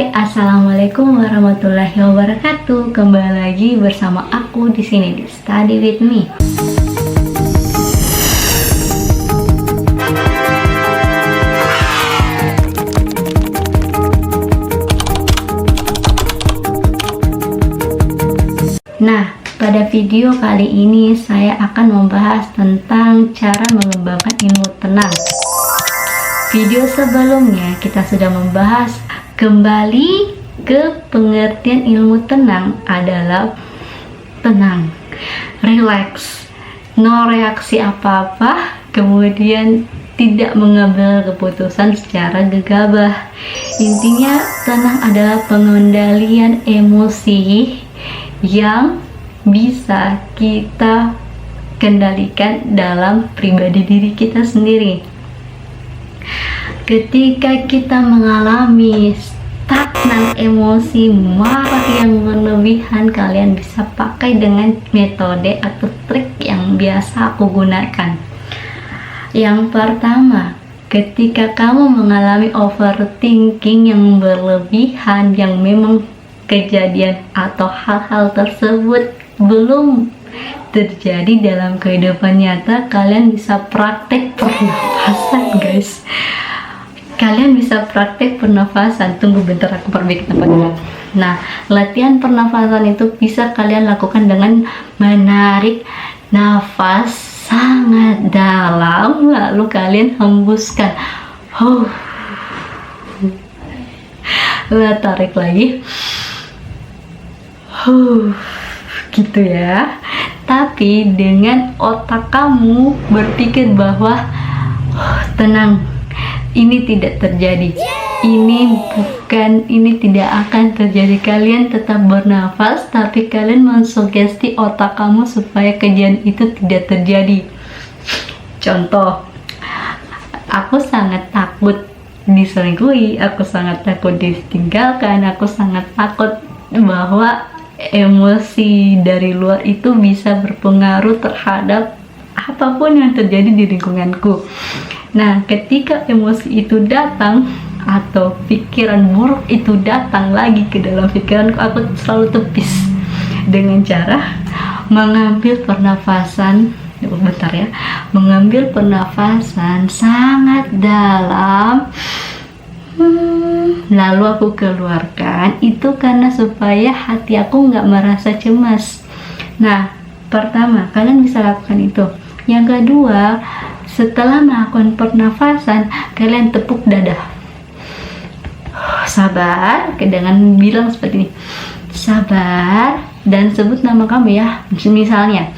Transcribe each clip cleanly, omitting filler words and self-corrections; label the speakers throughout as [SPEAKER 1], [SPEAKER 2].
[SPEAKER 1] Hai, assalamualaikum warahmatullahi wabarakatuh. Kembali lagi bersama aku di sini di Study with Me. Nah, pada video kali ini saya akan membahas tentang cara mengembangkan ilmu tenang. Video sebelumnya kita sudah membahas kembali ke pengertian ilmu tenang adalah tenang, relax, no reaksi apa-apa, kemudian tidak mengambil keputusan secara gegabah. Intinya tenang adalah pengendalian emosi yang bisa kita kendalikan dalam pribadi diri kita sendiri. Ketika kita mengalami stagnan emosi, marah yang berlebihan, kalian bisa pakai dengan metode atau trik yang biasa aku gunakan. Yang pertama, ketika kamu mengalami overthinking yang berlebihan, yang memang kejadian atau hal-hal tersebut belum terjadi dalam kehidupan nyata, kalian bisa praktek pernafasan, guys. Kalian bisa praktek pernafasan. Tunggu bentar, aku perbaiki tempat dulu. Nah, latihan pernafasan itu bisa kalian lakukan dengan menarik nafas sangat dalam, lalu kalian hembuskan. Lalu tarik lagi. Gitu ya. Tapi dengan otak kamu berpikir bahwa tenang, ini tidak terjadi, ini tidak akan terjadi. Kalian tetap bernafas, tapi kalian mensugesti otak kamu supaya kejadian itu tidak terjadi. Contoh, aku sangat takut diselingkuhi, aku sangat takut ditinggalkan, aku sangat takut bahwa emosi dari luar itu bisa berpengaruh terhadap apapun yang terjadi di lingkunganku. Nah, ketika emosi itu datang atau pikiran buruk itu datang lagi ke dalam pikiranku, aku selalu tepis dengan cara mengambil pernafasan. Bentar ya, mengambil pernafasan sangat dalam, lalu aku keluarkan. Itu karena supaya hati aku nggak merasa cemas. Nah, pertama, kalian bisa lakukan itu. Yang kedua, setelah melakukan pernafasan, kalian tepuk dada. Sabar, dengan bilang seperti ini. Sabar, dan sebut nama kamu ya. Misalnya,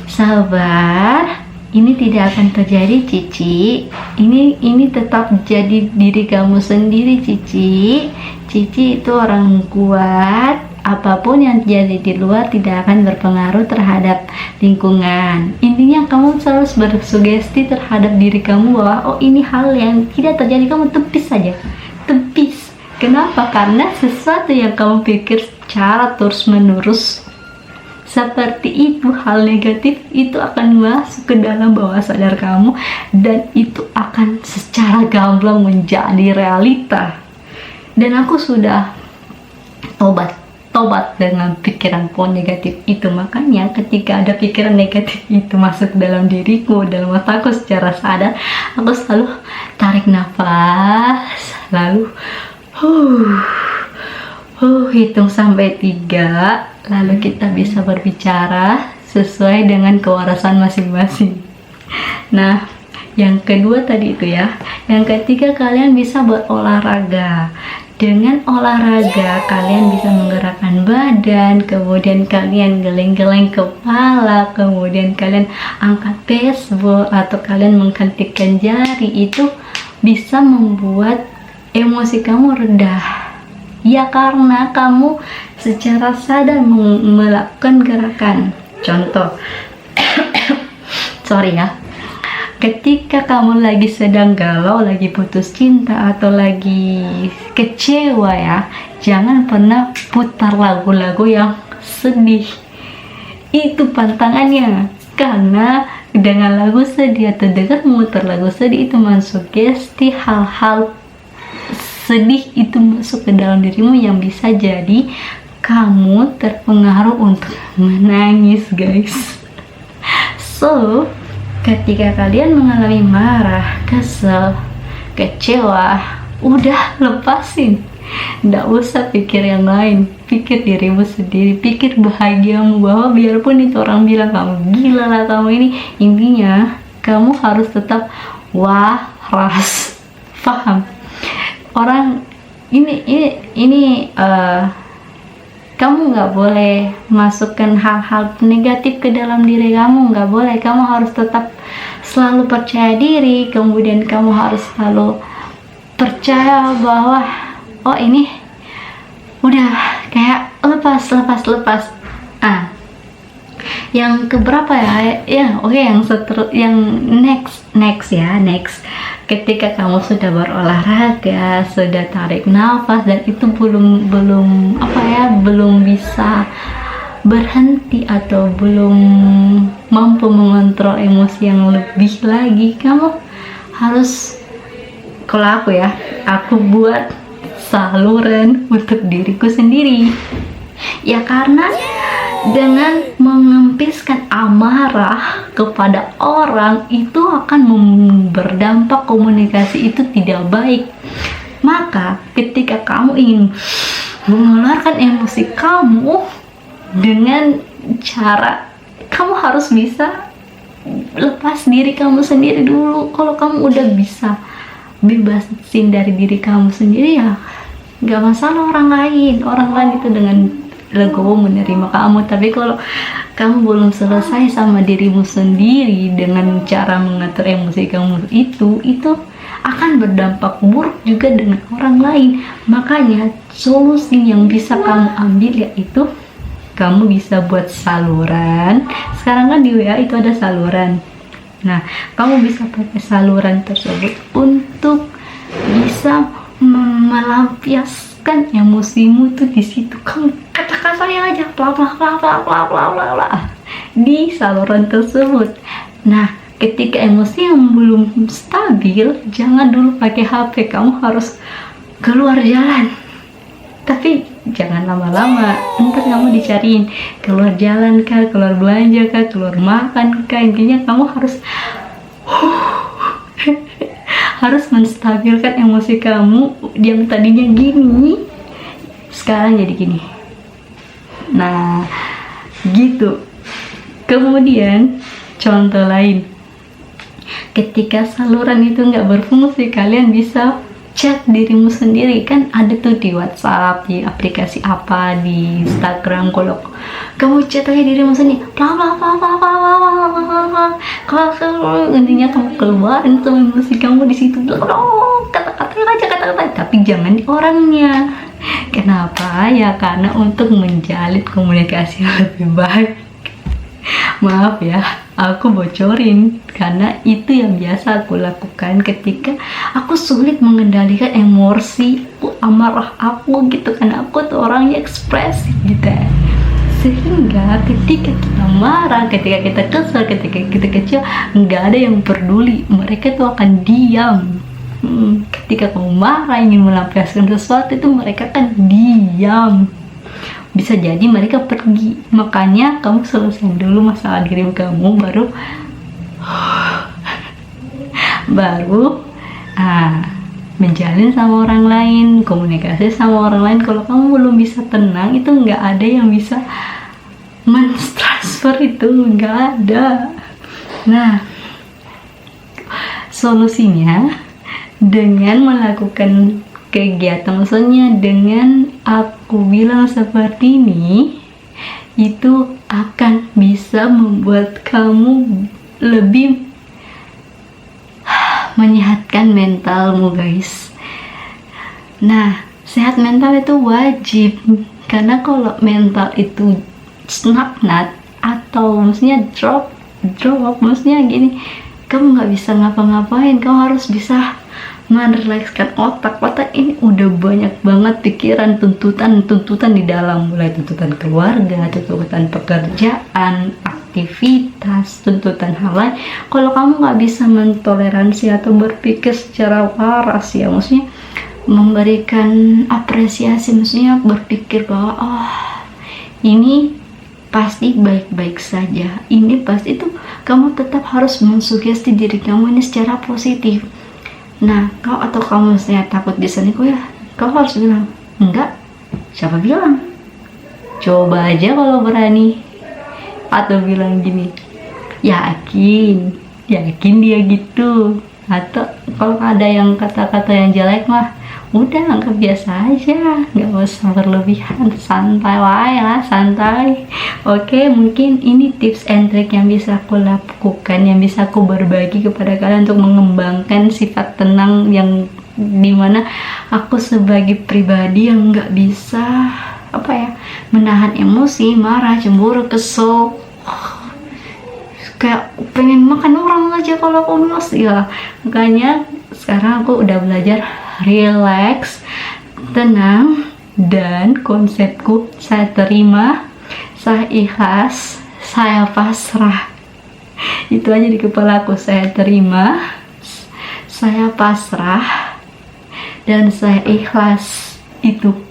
[SPEAKER 1] sabar, ini tidak akan terjadi, Cici. Ini tetap jadi diri kamu sendiri, Cici. Cici itu orang kuat. Apapun yang terjadi di luar tidak akan berpengaruh terhadap lingkungan. Intinya kamu selalu bersugesti terhadap diri kamu bahwa oh, ini hal yang tidak terjadi, kamu tepis saja. Tepis. Kenapa? Karena sesuatu yang kamu pikir secara terus-menerus seperti itu, hal negatif itu akan masuk ke dalam bawah sadar kamu, dan itu akan secara gamblang menjadi realita. Dan aku sudah tobat dengan pikiran negatif itu. Makanya ketika ada pikiran negatif itu masuk dalam diriku, dalam otakku secara sadar, aku selalu tarik nafas, lalu hitung sampai 3, lalu kita bisa berbicara sesuai dengan kewarasan masing-masing. Nah, yang kedua tadi itu ya. Yang ketiga, kalian bisa berolahraga. Dengan olahraga, kalian bisa menggerakkan badan, kemudian kalian geleng-geleng kepala, kemudian kalian angkat baseball, atau kalian menghentikkan jari. Itu bisa membuat emosi kamu rendah. Ya, karena kamu secara sadar melakukan gerakan. Contoh, sorry ya. Ketika kamu lagi sedang galau, lagi putus cinta, atau lagi kecewa ya, jangan pernah putar lagu-lagu yang sedih. Itu pantangannya. Karena dengan lagu sedih atau dengan memutar lagu sedih itu mensugesti hal-hal sedih itu masuk ke dalam dirimu yang bisa jadi kamu terpengaruh untuk menangis, guys. So, ketika kalian mengalami marah, kesel, kecewa, udah lepasin. Nggak usah pikir yang lain, pikir dirimu sendiri, pikir bahagiamu, bahwa biarpun itu orang bilang kamu gila lah, kamu ini, intinya kamu harus tetap waras. Paham? Orang ini kamu nggak boleh masukkan hal-hal negatif ke dalam diri kamu, nggak boleh. Kamu harus tetap selalu percaya diri, kemudian kamu harus selalu percaya bahwa oh ini udah kayak lepas. Yang keberapa ya? Oke, yang next. Ketika kamu sudah berolahraga, sudah tarik nafas, dan itu belum bisa berhenti atau belum mampu mengontrol emosi yang lebih lagi, kamu harus, kalau aku buat saluran untuk diriku sendiri. Ya karena dengan mengempiskan amarah kepada orang itu akan berdampak komunikasi itu tidak baik. Maka ketika kamu ingin mengeluarkan emosi kamu dengan cara, kamu harus bisa lepas diri kamu sendiri dulu. Kalau kamu udah bisa bebasin dari diri kamu sendiri, ya nggak masalah orang lain itu dengan legowo menerima kamu. Tapi kalau kamu belum selesai sama dirimu sendiri dengan cara mengatur emosi kamu, itu akan berdampak buruk juga dengan orang lain. Makanya solusi yang bisa kamu ambil yaitu kamu bisa buat saluran. Sekarang kan di WA itu ada saluran. Nah, kamu bisa pakai saluran tersebut untuk bisa melampiaskan emosimu tuh di situ. Kamu kata-katanya aja bla di saluran tersebut. Nah, ketika emosi yang belum stabil, jangan dulu pakai HP. Kamu harus keluar jalan. Tapi jangan lama-lama, ntar kamu dicariin keluar jalan kah, keluar belanja kah, keluar makan kah. Intinya kamu harus menstabilkan emosi kamu yang tadinya gini, sekarang jadi gini. Nah, gitu. Kemudian contoh lain, ketika saluran itu nggak berfungsi, kalian bisa chat dirimu sendiri. Kan ada tuh di WhatsApp, di aplikasi apa, di Instagram. Kalau kamu chat aja dirimu sendiri, kalau intinya kamu keluarin tuh emosi kamu di situ, kata-kata aja, tapi jangan di orangnya. Kenapa? Ya karena untuk menjalin komunikasi yang lebih baik. Maaf ya, aku bocorin karena itu yang biasa aku lakukan ketika aku sulit mengendalikan emosi amarah aku gitu. Karena aku tuh orangnya ekspresif gitu, sehingga ketika kita marah, ketika kita kesal, ketika kita kecewa, nggak ada yang peduli. Mereka tuh akan diam. Ketika kamu marah ingin melampiaskan sesuatu, itu mereka akan diam. Bisa jadi mereka pergi. Makanya kamu selesaiin dulu masalah diri kamu, baru menjalin sama orang lain, komunikasi sama orang lain. Kalau kamu belum bisa tenang, itu nggak ada yang bisa mentransfer itu, nggak ada. Nah, solusinya dengan melakukan kegiatan, maksudnya dengan aku bilang seperti ini, itu akan bisa membuat kamu lebih menyehatkan mentalmu, guys. Nah, sehat mental itu wajib, karena kalau mental itu snap-nut atau maksudnya drop, maksudnya gini, kamu nggak bisa ngapa-ngapain. Kamu harus bisa merelakskan otak ini. Udah banyak banget pikiran, tuntutan di dalam, mulai tuntutan keluarga, tuntutan pekerjaan, aktivitas, tuntutan hal lain. Kalau kamu nggak bisa mentoleransi atau berpikir secara waras, ya maksudnya memberikan apresiasi, maksudnya berpikir bahwa oh ini pasti baik-baik saja, ini pasti itu, kamu tetap harus mensugesti diri kamu ini secara positif. Nah, kamu misalnya takut diselingkuh ya, kau harus bilang enggak. Siapa bilang? Coba aja kalau berani. Atau bilang gini, yakin dia gitu. Atau kalau ada yang kata-kata yang jelek mah udah anggap biasa aja, nggak usah berlebihan, santai wae lah, santai. Oke, mungkin ini tips and trick yang bisa aku lakukan, yang bisa aku berbagi kepada kalian untuk mengembangkan sifat tenang, yang dimana aku sebagai pribadi yang nggak bisa menahan emosi, marah, cemburu, kesel, kayak pengen makan orang aja kalau aku emosi ya. Makanya sekarang aku udah belajar relax, tenang, dan konsepku saya terima, saya ikhlas, saya pasrah. Itu aja di kepala aku, saya terima, saya pasrah, dan saya ikhlas. Itu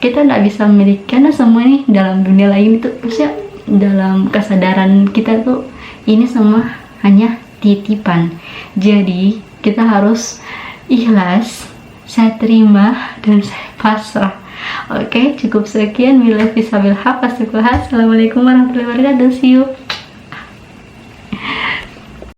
[SPEAKER 1] kita nggak bisa memiliki, karena semua ini dalam dunia lain itu, maksudnya dalam kesadaran kita tuh ini semua hanya titipan. Jadi kita harus ikhlas, saya terima, dan saya pasrah. Oke, cukup sekian. Assalamualaikum warahmatullahi wabarakatuh. See you.